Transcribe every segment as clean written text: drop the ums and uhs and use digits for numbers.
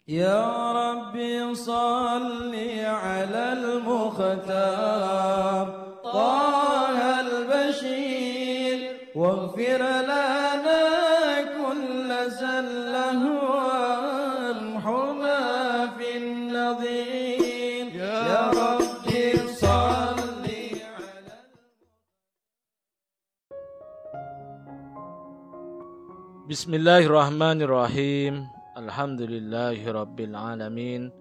يا ربي صل على المختار طه البشير واغفر لنا كل زله وامحنا في النظير يا ربي صل على Bismillahirrahmanirrahim. Alhamdulillahirabbil alamin.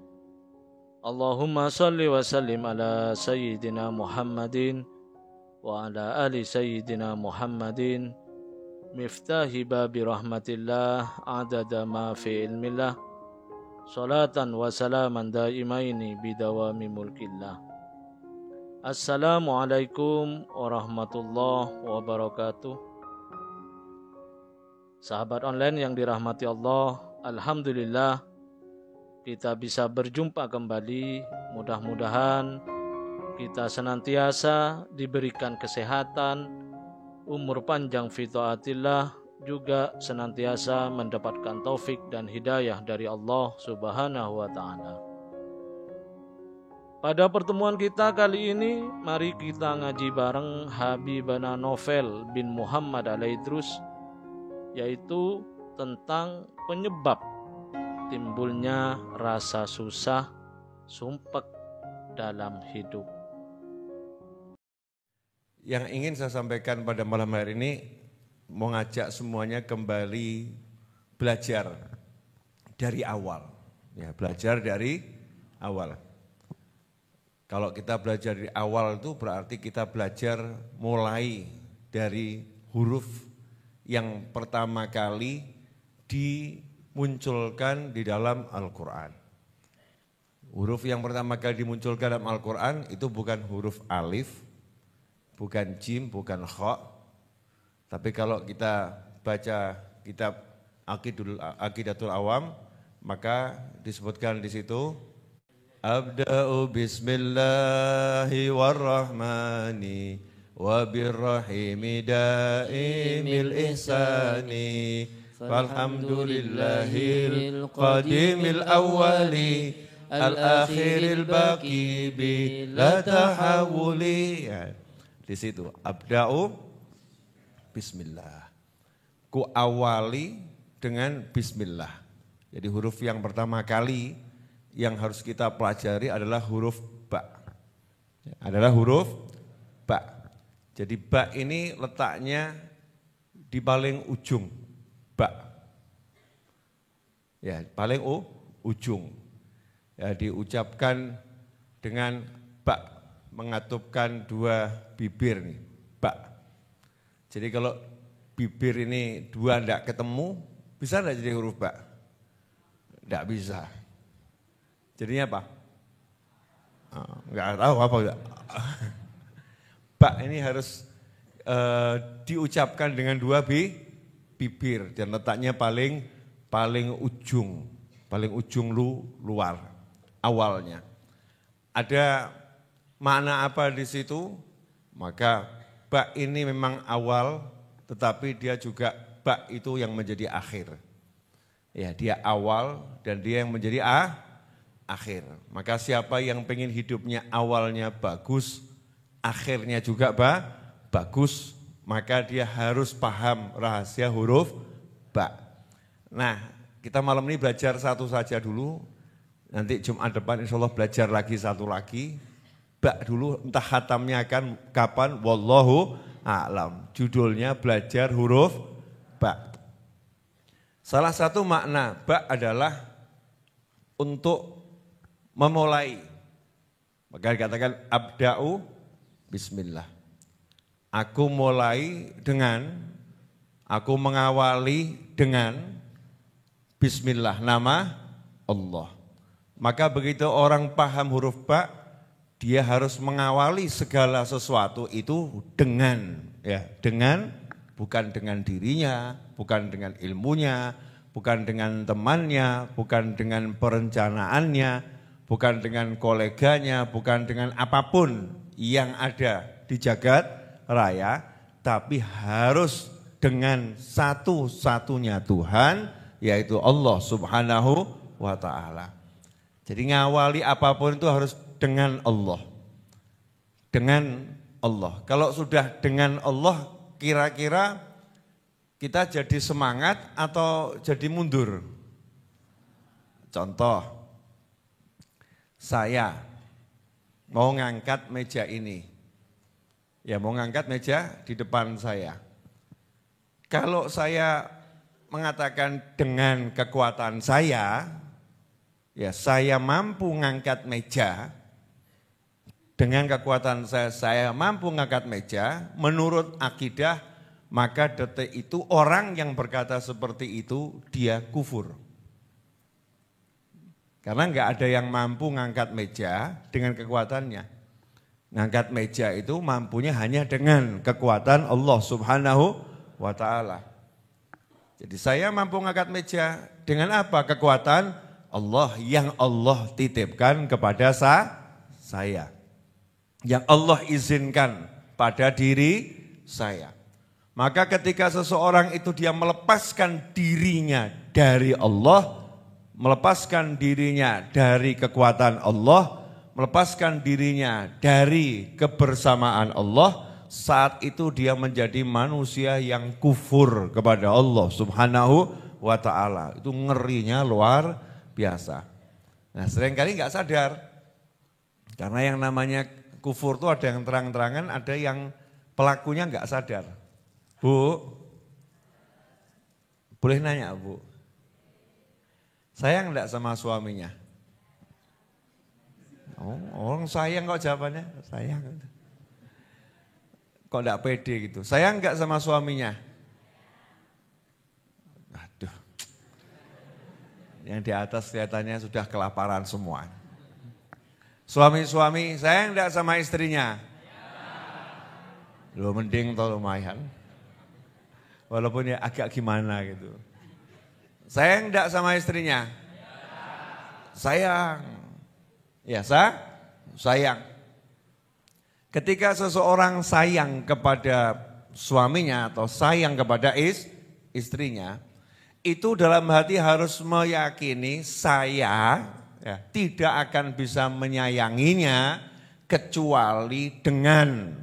Allahumma shalli wa sallim ala sayyidina Muhammadin wa ala ali sayyidina Muhammadin miftahi babi rahmatillah adada ma fi ilmillah salatan wa salaman daimaini bidawami mulkillah. Assalamualaikum warahmatullahi wabarakatuh. Sahabat online yang dirahmati Allah, alhamdulillah kita bisa berjumpa kembali. Mudah-mudahan kita senantiasa diberikan kesehatan, umur panjang fi taatillah, juga senantiasa mendapatkan taufik dan hidayah dari Allah Subhanahu wa taala. Pada pertemuan kita kali ini, mari kita ngaji bareng Habibana Novel bin Muhammad Al-Idrus, yaitu tentang penyebab timbulnya rasa susah, sumpek dalam hidup. Yang ingin saya sampaikan pada malam hari ini, mau ngajak semuanya kembali belajar dari awal. Ya, belajar dari awal. Kalau kita belajar dari awal itu berarti kita belajar mulai dari huruf yang pertama kali dimunculkan di dalam Al-Quran. Huruf yang pertama kali dimunculkan dalam Al-Quran itu bukan huruf alif, bukan jim, bukan kha. Tapi kalau kita baca kitab Aqidatul Awam, maka disebutkan di situ Abda'u bismillahi warrahmani wa birrahimi daimil ihsani falhamdulillahil qadimil awwali al-akhiril baqi bila tahawuli. Ya, di situ abda'u bismillah. Ku awali dengan bismillah. Jadi huruf yang pertama kali yang harus kita pelajari adalah huruf ba. Adalah huruf ba. Jadi ba ini letaknya di paling ujung, ba. Ya, paling ujung. Ya, diucapkan dengan ba, mengatupkan dua bibir nih, ba. Jadi kalau bibir ini dua enggak ketemu, bisa enggak jadi huruf ba? Enggak bisa. Jadinya apa? Enggak tahu apa enggak. Ba ini harus diucapkan dengan dua bibir dan letaknya paling ujung luar awalnya. Ada makna apa di situ? Maka ba ini memang awal, tetapi dia juga ba itu yang menjadi akhir. Ya, dia awal dan dia yang menjadi akhir. Maka siapa yang pengen hidupnya awalnya bagus, akhirnya juga bagus, maka dia harus paham rahasia huruf ba. Nah, kita malam ini belajar satu saja dulu, nanti Jumat depan insya Allah belajar lagi satu lagi. Ba dulu, entah khatamnya akan kapan, wallahu a'lam. Judulnya belajar huruf ba. Salah satu makna ba adalah untuk memulai. Maka dikatakan abda'u bismillah. Aku mulai dengan, aku mengawali dengan bismillah, nama Allah. Maka begitu orang paham huruf ba, dia harus mengawali segala sesuatu itu dengan, ya, dengan, bukan dengan dirinya, bukan dengan ilmunya, bukan dengan temannya, bukan dengan perencanaannya, bukan dengan koleganya, bukan dengan apapun yang ada di jagat raya, tapi harus dengan satu-satunya Tuhan, yaitu Allah Subhanahu wa ta'ala. Jadi ngawali apapun itu harus dengan Allah. Dengan Allah. Kalau sudah dengan Allah, kira-kira kita jadi semangat atau jadi mundur? Contoh, saya mau ngangkat meja ini. Ya mau ngangkat meja di depan saya. Kalau saya mengatakan dengan kekuatan saya, ya saya mampu ngangkat meja, dengan kekuatan saya mampu ngangkat meja, menurut akidah, maka detik itu orang yang berkata seperti itu, dia kufur. Karena enggak ada yang mampu ngangkat meja dengan kekuatannya. Ngangkat meja itu mampunya hanya dengan kekuatan Allah Subhanahu wa ta'ala. Jadi saya mampu ngangkat meja dengan apa? Kekuatan Allah yang Allah titipkan kepada saya. Yang Allah izinkan pada diri saya. Maka ketika seseorang itu dia melepaskan dirinya dari Allah, melepaskan dirinya dari kekuatan Allah, melepaskan dirinya dari kebersamaan Allah, saat itu dia menjadi manusia yang kufur kepada Allah Subhanahu wa ta'ala. Itu ngerinya luar biasa. Nah seringkali nggak sadar, karena yang namanya kufur itu ada yang terang-terangan, ada yang pelakunya nggak sadar. Bu, boleh nanya Bu, sayang enggak sama suaminya? Oh, orang sayang kok jawabannya, sayang. Kok enggak pede gitu, sayang enggak sama suaminya? Aduh, yang di atas kelihatannya sudah kelaparan semua. Suami-suami sayang enggak sama istrinya? Loh mending toh lumayan. Walaupun ya agak gimana gitu. Sayang enggak sama istrinya? Sayang. Ya sayang. Ketika seseorang sayang kepada suaminya atau sayang kepada istrinya, itu dalam hati harus meyakini saya ya, tidak akan bisa menyayanginya kecuali dengan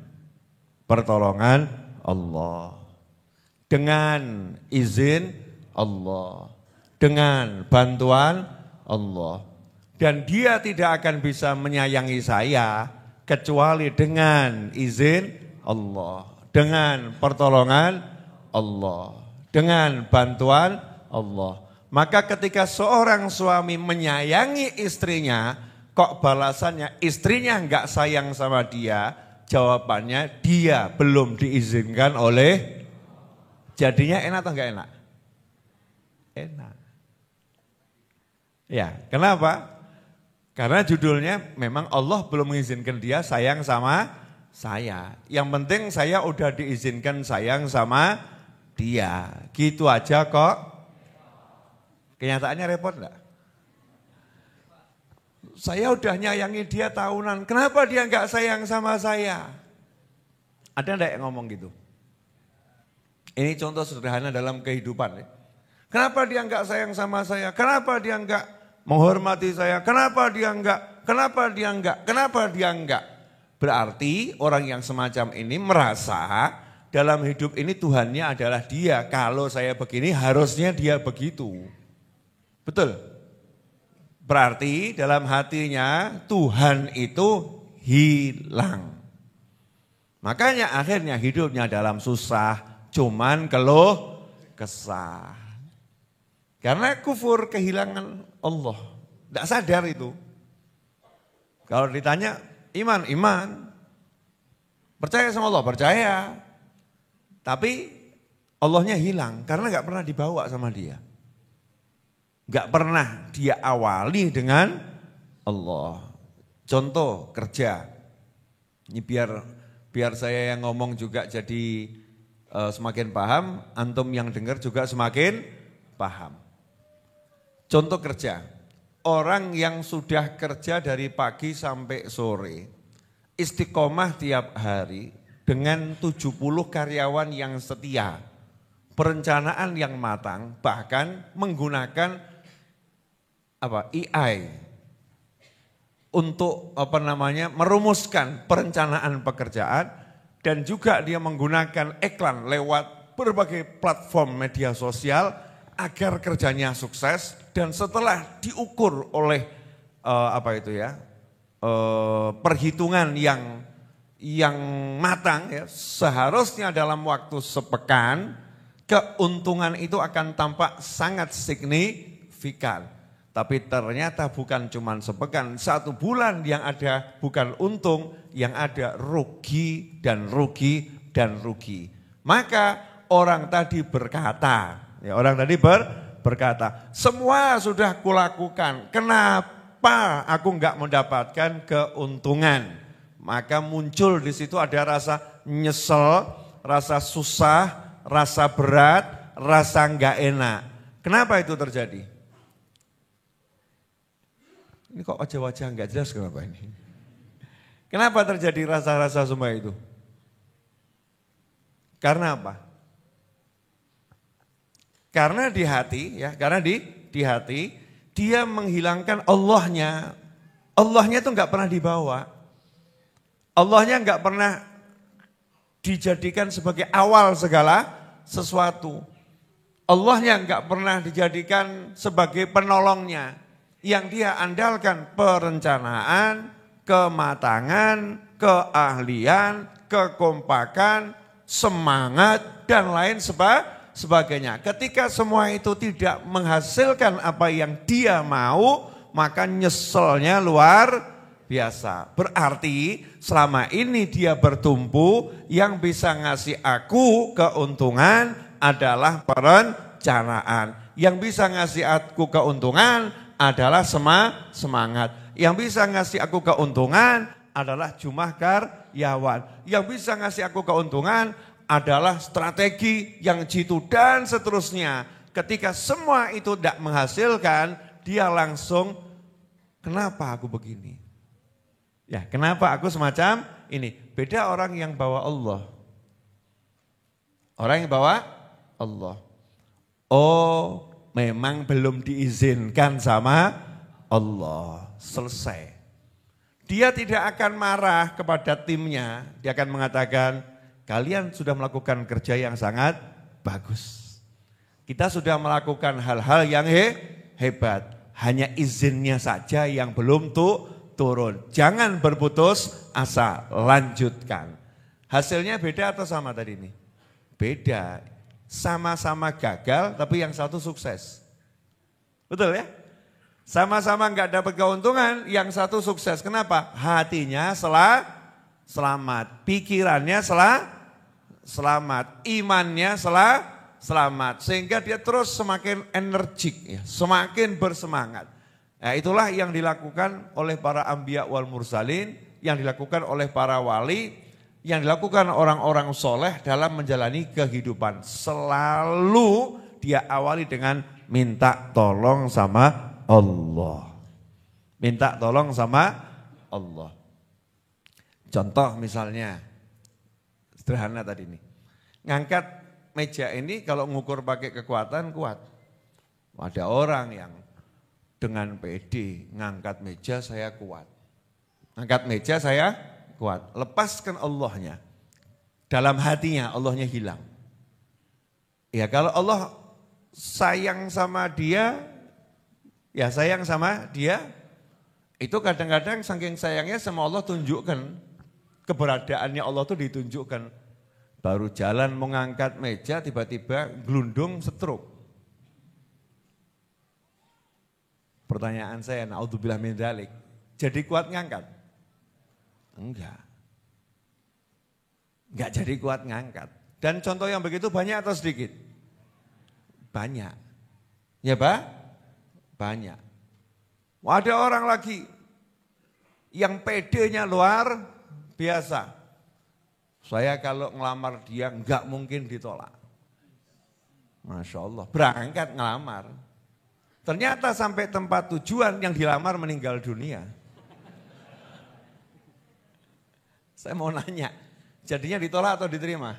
pertolongan Allah. Dengan izin Allah. Dengan bantuan Allah. Dan dia tidak akan bisa menyayangi saya kecuali dengan izin Allah, dengan pertolongan Allah, dengan bantuan Allah. Maka ketika seorang suami menyayangi istrinya, kok balasannya istrinya enggak sayang sama dia, jawabannya dia belum diizinkan oleh, jadinya enak atau enggak enak? Enak. Ya, kenapa? Karena judulnya memang Allah belum mengizinkan dia sayang sama saya. Yang penting saya udah diizinkan sayang sama dia. Gitu aja kok. Kenyataannya repot enggak? Saya udah nyayangi dia tahunan. Kenapa dia enggak sayang sama saya? Ada enggak yang ngomong gitu? Ini contoh sederhana dalam kehidupan. Kenapa dia enggak sayang sama saya? Kenapa dia enggak menghormati saya, kenapa dia enggak, kenapa dia enggak, kenapa dia enggak. Berarti orang yang semacam ini merasa dalam hidup ini Tuhannya adalah dia. Kalau saya begini harusnya dia begitu. Betul? Berarti dalam hatinya Tuhan itu hilang. Makanya akhirnya hidupnya dalam susah, cuman keluh kesah. Karena kufur, kehilangan Allah. Tidak sadar itu. Kalau ditanya iman, iman. Percaya sama Allah, percaya. Tapi Allahnya hilang karena gak pernah dibawa sama dia. Gak pernah dia awali dengan Allah. Contoh kerja. Ini biar saya yang ngomong juga jadi semakin paham, antum yang dengar juga semakin paham. Contoh kerja, orang yang sudah kerja dari pagi sampai sore, istiqomah tiap hari dengan 70 karyawan yang setia, perencanaan yang matang, bahkan menggunakan EI untuk merumuskan perencanaan pekerjaan, dan juga dia menggunakan iklan lewat berbagai platform media sosial agar kerjanya sukses. Dan setelah diukur oleh perhitungan yang matang, ya, seharusnya dalam waktu sepekan keuntungan itu akan tampak sangat signifikan. Tapi ternyata bukan cuma sepekan, 1 bulan yang ada bukan untung, yang ada rugi dan rugi dan rugi. Maka orang tadi berkata, semua sudah kulakukan, kenapa aku enggak mendapatkan keuntungan? Maka muncul di situ ada rasa nyesel, rasa susah, rasa berat, rasa enggak enak. Kenapa itu terjadi? Ini kok wajah-wajah enggak jelas, kenapa ini? Kenapa terjadi rasa-rasa semua itu? Karena apa? Karena di hati, ya, di hati dia menghilangkan Allahnya. Allahnya itu enggak pernah dibawa. Allahnya enggak pernah dijadikan sebagai awal segala sesuatu. Allahnya enggak pernah dijadikan sebagai penolongnya. Yang dia andalkan perencanaan, kematangan, keahlian, kekompakan, semangat, dan lain sebagainya. Ketika semua itu tidak menghasilkan apa yang dia mau, maka nyeselnya luar biasa. Berarti selama ini dia bertumpu, yang bisa ngasih aku keuntungan adalah perencanaan. Yang bisa ngasih aku keuntungan adalah semangat. Yang bisa ngasih aku keuntungan adalah jumlah karyawan. Yang bisa ngasih aku keuntungan adalah strategi yang jitu dan seterusnya. Ketika semua itu tidak menghasilkan, dia langsung, kenapa aku begini? Ya, kenapa aku semacam ini? Beda orang yang bawa Allah. Orang yang bawa Allah. Oh, memang belum diizinkan sama Allah. Selesai. Dia tidak akan marah kepada timnya. Dia akan mengatakan, kalian sudah melakukan kerja yang sangat bagus. Kita sudah melakukan hal-hal yang hebat. Hanya izinnya saja yang belum turun. Jangan berputus asa, lanjutkan. Hasilnya beda atau sama tadi ini? Beda. Sama-sama gagal, tapi yang satu sukses. Betul ya? Sama-sama enggak dapat keuntungan, yang satu sukses. Kenapa? Hatinya selamat, pikirannya selamat, imannya selamat. Sehingga dia terus semakin energik, ya, semakin bersemangat. Nah, itulah yang dilakukan oleh para anbiya wal mursalin, yang dilakukan oleh para wali, yang dilakukan orang-orang soleh dalam menjalani kehidupan. Selalu dia awali dengan minta tolong sama Allah. Minta tolong sama Allah. Contoh misalnya, sederhana tadi ini. Ngangkat meja ini kalau ngukur pakai kekuatan kuat. Ada orang yang dengan pede ngangkat meja saya kuat. Angkat meja saya kuat. Lepaskan Allahnya. Dalam hatinya Allahnya hilang. Ya kalau Allah sayang sama dia, ya sayang sama dia. Itu kadang-kadang saking sayangnya sama Allah tunjukkan. Keberadaannya Allah itu ditunjukkan. Baru jalan mengangkat meja tiba-tiba gelundung stroke. Pertanyaan saya, naudzubillah min dzalik. Jadi kuat ngangkat? Enggak. Enggak jadi kuat ngangkat. Dan contoh yang begitu banyak atau sedikit? Banyak. Ya Pak? Banyak. Ada orang lagi yang pedenya luar biasa. Saya kalau ngelamar dia enggak mungkin ditolak. Masya Allah, berangkat ngelamar. Ternyata sampai tempat tujuan yang dilamar meninggal dunia. Saya mau nanya, jadinya ditolak atau diterima?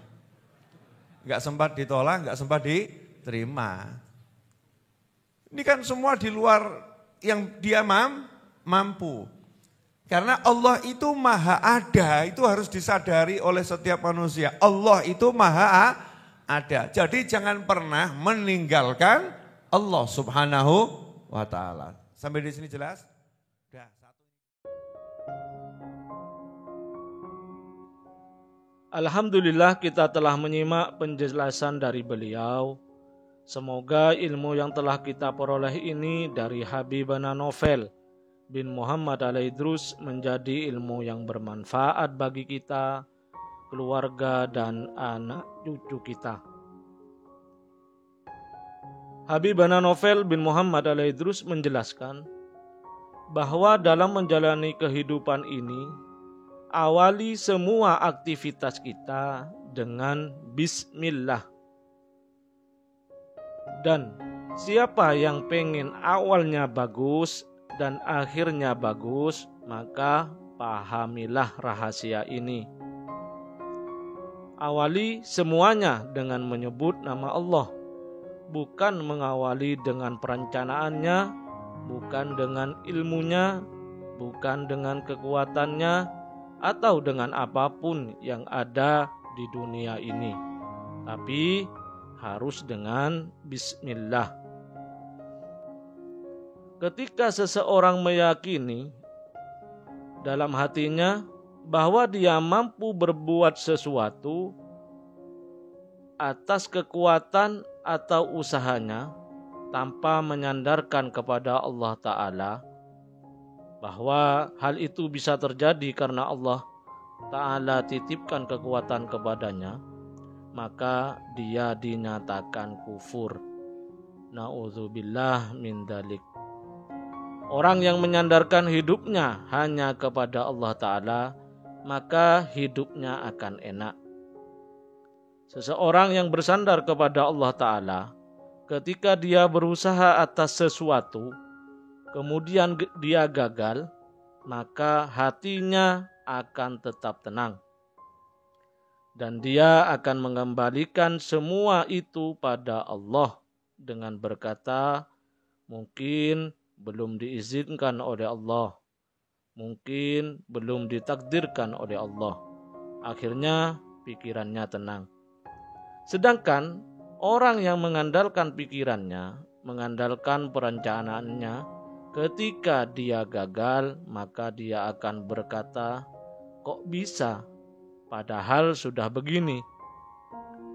Enggak sempat ditolak, enggak sempat diterima. Ini kan semua di luar yang dia mampu. Karena Allah itu maha ada, itu harus disadari oleh setiap manusia. Allah itu maha ada. Jadi jangan pernah meninggalkan Allah Subhanahu wa ta'ala. Sampai di sini jelas? Dah, satu. Alhamdulillah kita telah menyimak penjelasan dari beliau. Semoga ilmu yang telah kita peroleh ini dari Habibana Novel bin Muhammad Al-Idrus menjadi ilmu yang bermanfaat bagi kita, keluarga, dan anak cucu kita. Habibana Novel bin Muhammad Al-Idrus menjelaskan bahwa dalam menjalani kehidupan ini, awali semua aktivitas kita dengan bismillah. Dan siapa yang pengen awalnya bagus dan akhirnya bagus, maka pahamilah rahasia ini. Awali semuanya dengan menyebut nama Allah, bukan mengawali dengan perencanaannya, bukan dengan ilmunya, bukan dengan kekuatannya, atau dengan apapun yang ada di dunia ini. Tapi harus dengan bismillah. Ketika seseorang meyakini dalam hatinya bahwa dia mampu berbuat sesuatu atas kekuatan atau usahanya tanpa menyandarkan kepada Allah Ta'ala, bahwa hal itu bisa terjadi karena Allah Ta'ala titipkan kekuatan kepadanya, maka dia dinyatakan kufur. Na'udzubillah min dzalik. Orang yang menyandarkan hidupnya hanya kepada Allah Ta'ala, maka hidupnya akan enak. Seseorang yang bersandar kepada Allah Ta'ala, ketika dia berusaha atas sesuatu, kemudian dia gagal, maka hatinya akan tetap tenang. Dan dia akan mengembalikan semua itu pada Allah dengan berkata, mungkin belum diizinkan oleh Allah, mungkin belum ditakdirkan oleh Allah. Akhirnya pikirannya tenang. Sedangkan orang yang mengandalkan pikirannya, mengandalkan perencanaannya, ketika dia gagal, maka dia akan berkata, kok bisa? Padahal sudah begini.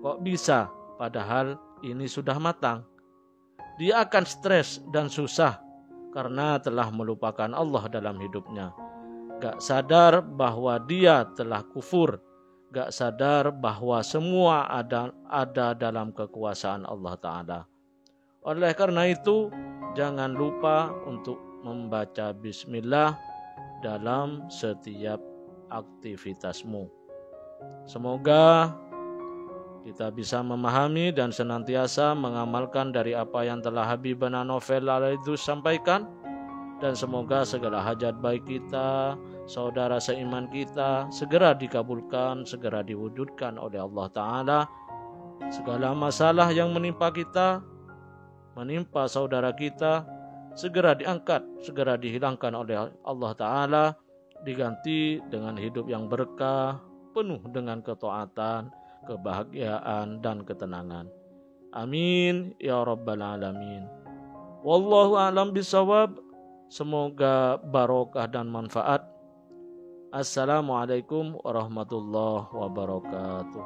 Kok bisa? Padahal ini sudah matang. Dia akan stres dan susah karena telah melupakan Allah dalam hidupnya. Gak sadar bahwa dia telah kufur. Gak sadar bahwa semua ada dalam kekuasaan Allah Ta'ala. Oleh karena itu, jangan lupa untuk membaca bismillah dalam setiap aktivitasmu. Semoga kita bisa memahami dan senantiasa mengamalkan dari apa yang telah Habibana Novel Al-Idrus sampaikan, dan semoga segala hajat baik kita, saudara seiman kita, segera dikabulkan, segera diwujudkan oleh Allah Ta'ala. Segala masalah yang menimpa kita, menimpa saudara kita, segera diangkat, segera dihilangkan oleh Allah Ta'ala, diganti dengan hidup yang berkah, penuh dengan ketaatan, kebahagiaan, dan ketenangan. Amin ya rabbal alamin. Wallahu a'lam bishawab. Semoga barokah dan manfaat. Assalamualaikum warahmatullahi wabarakatuh.